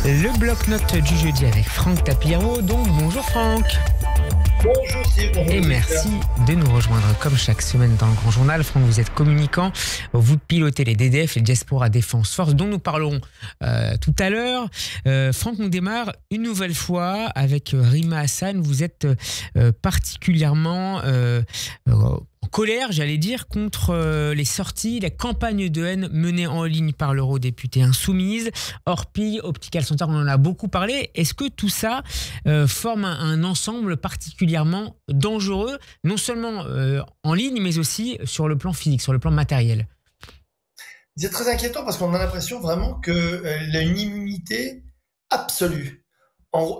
Le bloc-notes du jeudi avec Franck Tapiro. Donc bonjour Franck. Bonjour Steve. Bonjour. Et merci de nous rejoindre comme chaque semaine dans le Grand Journal. Franck, vous êtes communicant, vous pilotez les DDF, les Diaspora Défense Force, dont nous parlerons tout à l'heure. Franck, on démarre une nouvelle fois avec Rima Hassan. Vous êtes particulièrement en colère, j'allais dire, contre les sorties, la campagne de haine menée en ligne par l'eurodéputée insoumise. Orpi, Optical Center, on en a beaucoup parlé. Est-ce que tout ça forme un ensemble particulièrement dangereux, non seulement en ligne, mais aussi sur le plan physique, sur le plan matériel? C'est très inquiétant parce qu'on a l'impression vraiment qu'elle a une immunité absolue.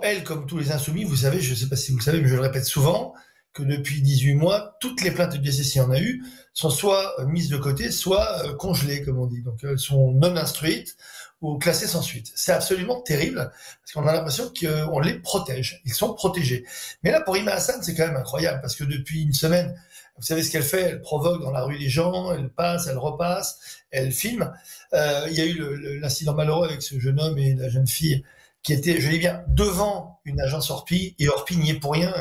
Elle, comme tous les insoumis, vous savez, je ne sais pas si vous le savez, mais je le répète souvent, que depuis 18 mois, toutes les plaintes de DCC en a eu, sont soit mises de côté, soit congelées, comme on dit. Donc elles sont non instruites ou classées sans suite. C'est absolument terrible, parce qu'on a l'impression qu'on les protège. Ils sont protégés. Mais là, pour Rima Hassan, c'est quand même incroyable, parce que depuis une semaine, vous savez ce qu'elle fait? Elle provoque dans la rue les gens, elle passe, elle repasse, elle filme. Il y a eu l'incident malheureux avec ce jeune homme et la jeune fille qui était, je dis bien, devant une agence Orpi, et Orpi n'y est pour rien.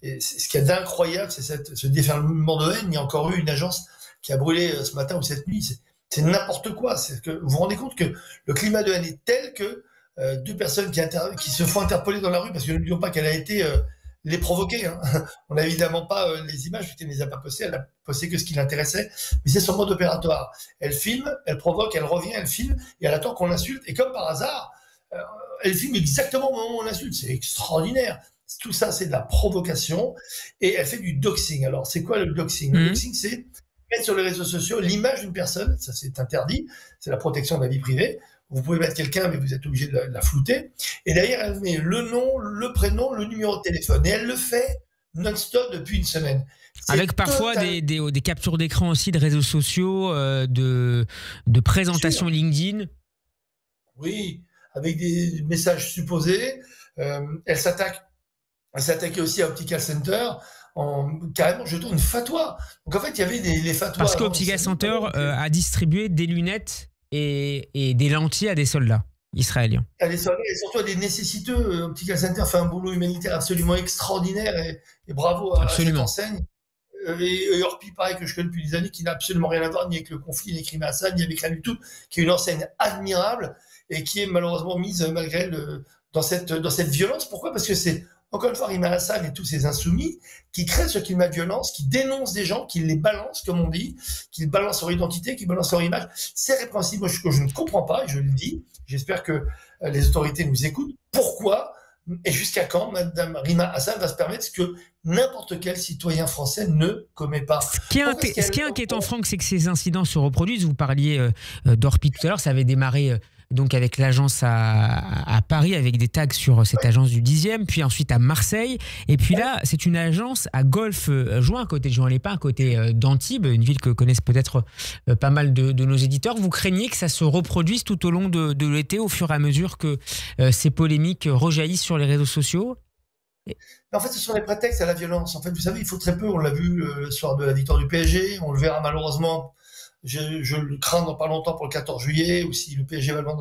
Et ce qu'il y a d'incroyable, c'est ce déferlement de haine. Il y a encore eu une agence qui a brûlé ce matin ou cette nuit. C'est n'importe quoi. Vous vous rendez compte que le climat de haine est tel que deux personnes qui se font interpeller dans la rue, parce que n'oublions pas qu'elle a été les provoquer. Hein. On n'a évidemment pas les images, puisqu'elle ne les a pas postées. Elle a posté que ce qui l'intéressait. Mais c'est son mode opératoire. Elle filme, elle provoque, elle revient, elle filme, et elle attend qu'on l'insulte. Et comme par hasard, elle filme exactement au moment où on l'insulte. C'est extraordinaire. Tout ça, c'est de la provocation, et elle fait du doxing. Alors, c'est quoi le doxing? Le doxing, c'est mettre sur les réseaux sociaux l'image d'une personne, ça c'est interdit, c'est la protection de la vie privée. Vous pouvez mettre quelqu'un, mais vous êtes obligé de la flouter. Et derrière, elle met le nom, le prénom, le numéro de téléphone. Et elle le fait non-stop depuis une semaine. Avec parfois des captures d'écran aussi de réseaux sociaux, de présentation LinkedIn. Oui, avec des messages supposés. Elle s'attaquait aussi à Optical Center en carrément jetant une fatwa. Donc en fait, il y avait les fatwas. Parce qu'Optical Center a distribué des lunettes et des lentilles à des soldats israéliens. À des soldats et surtout à des nécessiteux. Optical Center fait un boulot humanitaire absolument extraordinaire, et bravo à cette enseigne. Et Orpi, pareil, que je connais depuis des années, qui n'a absolument rien à voir ni avec le conflit, ni avec Rima Hassan, ni avec rien du tout, qui est une enseigne admirable et qui est malheureusement mise malgré dans cette violence. Pourquoi? Parce que c'est encore une fois Rima Hassan et tous ces insoumis qui créent ce climat de violence, qui dénoncent des gens, qui les balancent, comme on dit, qui balancent leur identité, qui balancent leur image. C'est répréhensible. Moi, ce que je ne comprends pas, et je le dis, j'espère que les autorités nous écoutent. Pourquoi et jusqu'à quand Madame Rima Hassan va se permettre ce que n'importe quel citoyen français ne commet pas? Ce qui est inquiétant, Franck, c'est que ces incidents se reproduisent. Vous parliez d'Orpi tout à l'heure, ça avait démarré donc avec l'agence à Paris, avec des tags sur cette agence du 10e, puis ensuite à Marseille, et puis là, c'est une agence à Golfe-Juan, à côté de Juan-les-Pins, à côté d'Antibes, une ville que connaissent peut-être pas mal de nos éditeurs. Vous craignez que ça se reproduise tout au long de l'été, au fur et à mesure que ces polémiques rejaillissent sur les réseaux sociaux? En fait, ce sont des prétextes à la violence. En fait, vous savez, il faut très peu, on l'a vu le soir de la victoire du PSG, on le verra malheureusement. Je le crains dans pas longtemps pour le 14 juillet, ou si le PSG va loin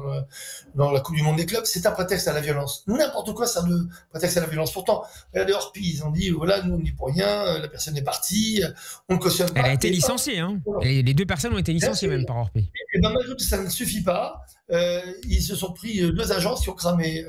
dans la Coupe du Monde des clubs. C'est un prétexte à la violence. N'importe quoi sert de prétexte à la violence. Pourtant, regardez Orpi, ils ont dit, voilà, nous on n'y est pour rien, la personne est partie, on ne cautionne pas. Elle a été licenciée, hein. Les deux personnes ont été licenciées même par Orpi. Et ben malgré tout, ça ne suffit pas. Ils se sont pris deux agences qui ont cramé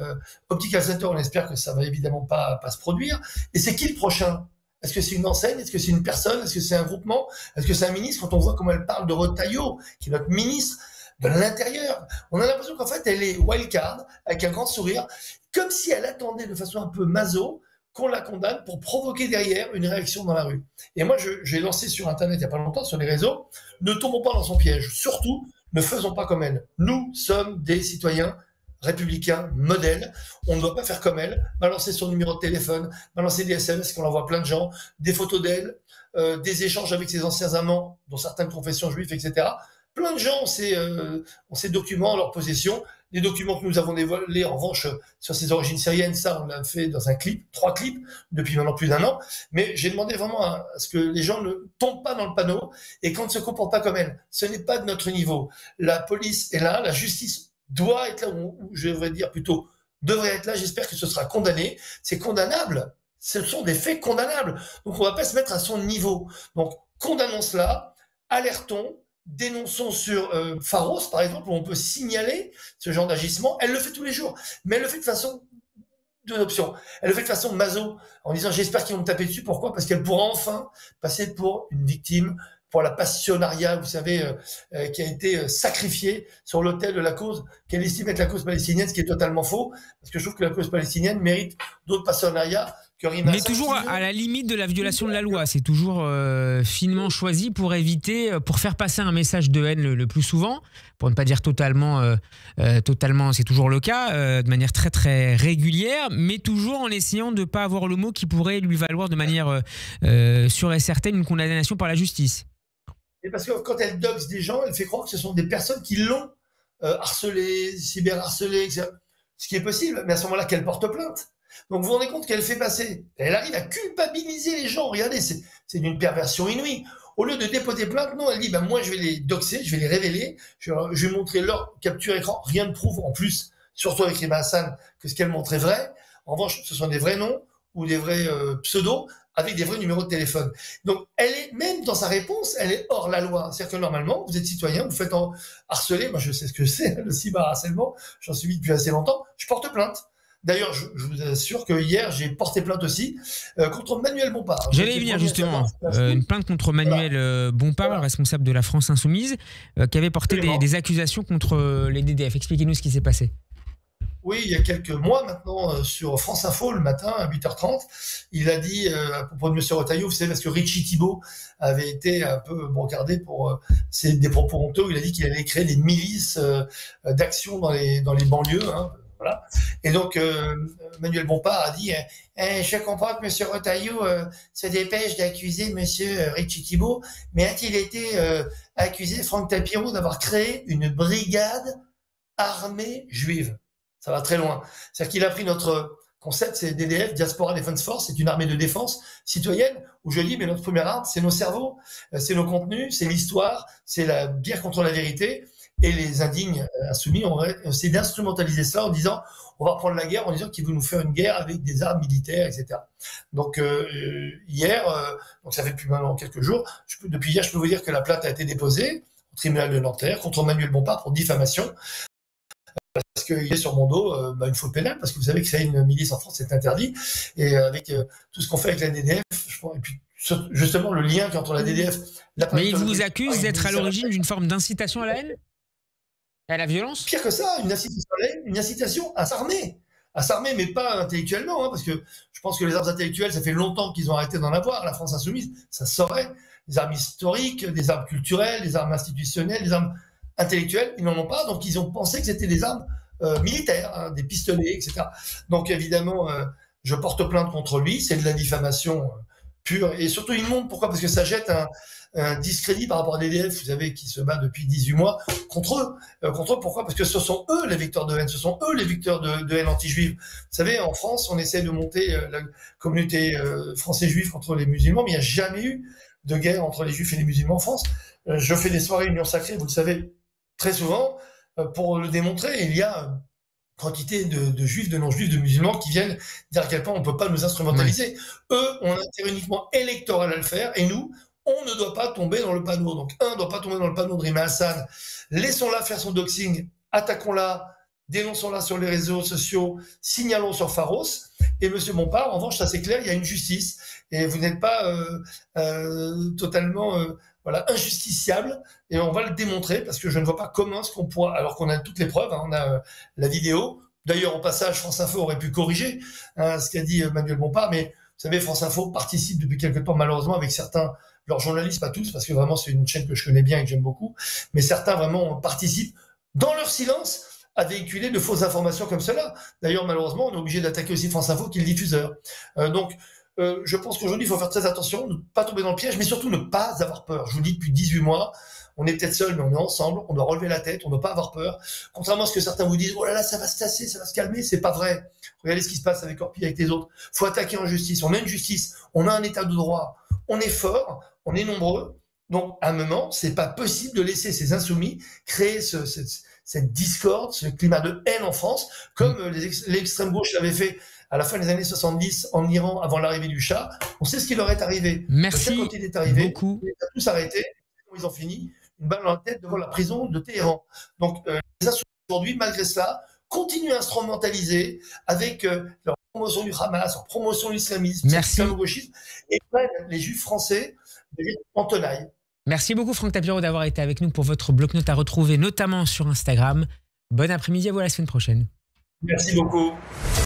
Optical Center. On espère que ça va évidemment pas se produire. Et c'est qui le prochain? Est-ce que c'est une enseigne? Est-ce que c'est une personne? Est-ce que c'est un groupement? Est-ce que c'est un ministre? Quand on voit comment elle parle de Retailleau, qui est notre ministre de l'Intérieur, on a l'impression qu'en fait, elle est wildcard, avec un grand sourire, comme si elle attendait de façon un peu maso qu'on la condamne pour provoquer derrière une réaction dans la rue. Et moi, j'ai lancé sur Internet il n'y a pas longtemps, sur les réseaux, ne tombons pas dans son piège. Surtout, ne faisons pas comme elle. Nous sommes des citoyens républicain, modèle, on ne doit pas faire comme elle, balancer son numéro de téléphone, balancer des SMS qu'on envoie à plein de gens, des photos d'elle, des échanges avec ses anciens amants, dont certaines confessions juives, etc. Plein de gens ont ces documents en leur possession, des documents que nous avons dévoilés en revanche sur ses origines syriennes, ça on l'a fait dans un clip, 3 clips, depuis maintenant plus d'1 an, mais j'ai demandé vraiment à ce que les gens ne tombent pas dans le panneau et qu'on ne se comporte pas comme elle. Ce n'est pas de notre niveau. La police est là, la justice doit être là, ou je devrais dire plutôt devrait être là. J'espère que ce sera condamné. C'est condamnable. Ce sont des faits condamnables. Donc on ne va pas se mettre à son niveau. Donc condamnons cela, alertons, dénonçons sur Pharos, par exemple, où on peut signaler ce genre d'agissement. Elle le fait tous les jours, mais elle le fait de façon deux options. Elle le fait de façon maso, en disant j'espère qu'ils vont me taper dessus. Pourquoi? Parce qu'elle pourra enfin passer pour une victime, pour la passionnariat, vous savez, qui a été sacrifiée sur l'autel de la cause qu'elle estime être la cause palestinienne, ce qui est totalement faux, parce que je trouve que la cause palestinienne mérite d'autres passionnariats. Mais toujours à la limite de la violation de la loi. C'est toujours finement choisi pour éviter, pour faire passer un message de haine le plus souvent, pour ne pas dire totalement, c'est toujours le cas, de manière très très régulière, mais toujours en essayant de ne pas avoir le mot qui pourrait lui valoir de manière sûre et certaine une condamnation par la justice. Et parce que quand elle doxe des gens, elle fait croire que ce sont des personnes qui l'ont harcelé, cyberharcelé, etc. Ce qui est possible, mais à ce moment-là qu'elle porte plainte. Donc vous vous rendez compte qu'elle fait passer, elle arrive à culpabiliser les gens. Regardez, c'est d'une perversion inouïe. Au lieu de déposer plainte, non, elle dit moi je vais les doxer, je vais les révéler, je vais montrer leur capture écran. Rien ne prouve en plus, surtout avec Rima Hassan, que ce qu'elle montre est vrai. En revanche, ce sont des vrais noms ou des vrais pseudos avec des vrais numéros de téléphone. Donc elle est, même dans sa réponse, elle est hors la loi. C'est-à-dire que normalement, vous êtes citoyen, vous faites harceler, moi je sais ce que c'est, le cyberharcèlement, j'en suis depuis assez longtemps, je porte plainte. D'ailleurs, je vous assure que hier, j'ai porté plainte aussi contre Manuel Bompard. J'allais y venir justement, une plainte contre Manuel Bompard, responsable de la France Insoumise, qui avait porté des accusations contre les DDF. Expliquez-nous ce qui s'est passé. Oui, il y a quelques mois maintenant, sur France Info, le matin, à 8h30, il a dit, à propos de M. Retailleau, vous savez, parce que Richie Thibault avait été un peu brocardé pour des propos honteux, il a dit qu'il allait créer des milices d'action dans les banlieues, hein. Voilà. Et donc, Manuel Bompard a dit je comprends que M. Retailleau se dépêche d'accuser M. Richie Thibault, mais a-t-il été accusé, Franck Tapiro, d'avoir créé une brigade armée juive? Ça va très loin. C'est-à-dire qu'il a pris notre concept, c'est DDF, Diaspora Defense Force, c'est une armée de défense citoyenne, où je dis, mais notre première arme, c'est nos cerveaux, c'est nos contenus, c'est l'histoire, c'est la guerre contre la vérité. Et les indignes insoumis ont essayé d'instrumentaliser ça en disant on va reprendre la guerre, en disant qu'ils veulent nous faire une guerre avec des armes militaires, etc. Donc hier, donc ça fait depuis maintenant quelques jours, depuis hier, je peux vous dire que la plainte a été déposée au tribunal de Nanterre contre Manuel Bompard pour diffamation, parce qu'il est sur mon dos une faute pénale, parce que vous savez que c'est une milice en France, c'est interdit, et avec tout ce qu'on fait avec la DDF, et puis justement le lien entre la DDF... Mais il vous accuse d'être à l'origine d'une forme d'incitation à la haine ? À la violence? Pire que ça, une incitation à s'armer. À s'armer, mais pas intellectuellement, hein, parce que je pense que les armes intellectuelles, ça fait longtemps qu'ils ont arrêté d'en avoir. La France insoumise, ça saurait. Des armes historiques, des armes culturelles, des armes institutionnelles, des armes intellectuelles, ils n'en ont pas, donc ils ont pensé que c'était des armes militaires, hein, des pistolets, etc. Donc évidemment, je porte plainte contre lui, c'est de la diffamation pure, et surtout il montre pourquoi, parce que ça jette un discrédit par rapport à l'EDF, vous savez, qui se bat depuis 18 mois contre eux. Pourquoi? Parce que ce sont eux les vecteurs de haine, ce sont eux les vecteurs de haine anti-juive. Vous savez, en France, on essaie de monter la communauté français-juive contre les musulmans, mais il n'y a jamais eu de guerre entre les juifs et les musulmans en France. Je fais des soirées union sacrée, vous le savez, très souvent, pour le démontrer. Il y a quantité de juifs, de non-juifs, de musulmans qui viennent dire à quel point on ne peut pas nous instrumentaliser. Oui. Eux ont un intérêt uniquement électoral à le faire, et nous, on ne doit pas tomber dans le panneau. Donc, ne doit pas tomber dans le panneau de Rima Hassan. Laissons-la faire son doxing, attaquons-la, dénonçons-la sur les réseaux sociaux, signalons sur Pharos. Et M. Bompard, en revanche, ça c'est clair, il y a une justice. Et vous n'êtes pas totalement injusticiable. Et on va le démontrer, parce que je ne vois pas comment est-ce qu'on pourra, alors qu'on a toutes les preuves, hein, on a la vidéo. D'ailleurs, au passage, France Info aurait pu corriger ce qu'a dit Manuel Bompard, mais vous savez, France Info participe depuis quelque temps, malheureusement, avec certains, leurs journalistes, pas tous, parce que vraiment c'est une chaîne que je connais bien et que j'aime beaucoup, mais certains vraiment participent, dans leur silence, à véhiculer de fausses informations comme cela. D'ailleurs, malheureusement, on est obligé d'attaquer aussi France Info, qui est le diffuseur. Je pense qu'aujourd'hui, il faut faire très attention, ne pas tomber dans le piège, mais surtout ne pas avoir peur. Je vous le dis depuis 18 mois, on est peut-être seul, mais on est ensemble, on doit relever la tête, on ne doit pas avoir peur. Contrairement à ce que certains vous disent, oh là là, ça va se tasser, ça va se calmer, c'est pas vrai. Regardez ce qui se passe avec Orpi, avec les autres. Faut attaquer en justice. On a une justice, on a un état de droit, on est fort, on est nombreux. Donc, à un moment, c'est pas possible de laisser ces insoumis créer cette discorde, ce climat de haine en France, comme l'extrême gauche l'avait fait à la fin des années 70 en Iran avant l'arrivée du Shah. On sait ce qui leur est arrivé. Merci quand il est arrivé, beaucoup. ils ont tous arrêté. Ils ont fini une balle dans la tête devant la prison de Téhéran. Donc les insoumis aujourd'hui, malgré cela, continuent à instrumentaliser avec leur promotion du Hamas, leur promotion de l'islamisme, le gauchisme, et prennent les juifs français en tenaille. Merci beaucoup Franck Tapiro d'avoir été avec nous pour votre bloc-notes à retrouver notamment sur Instagram. Bon après-midi à vous, à la semaine prochaine. Merci beaucoup.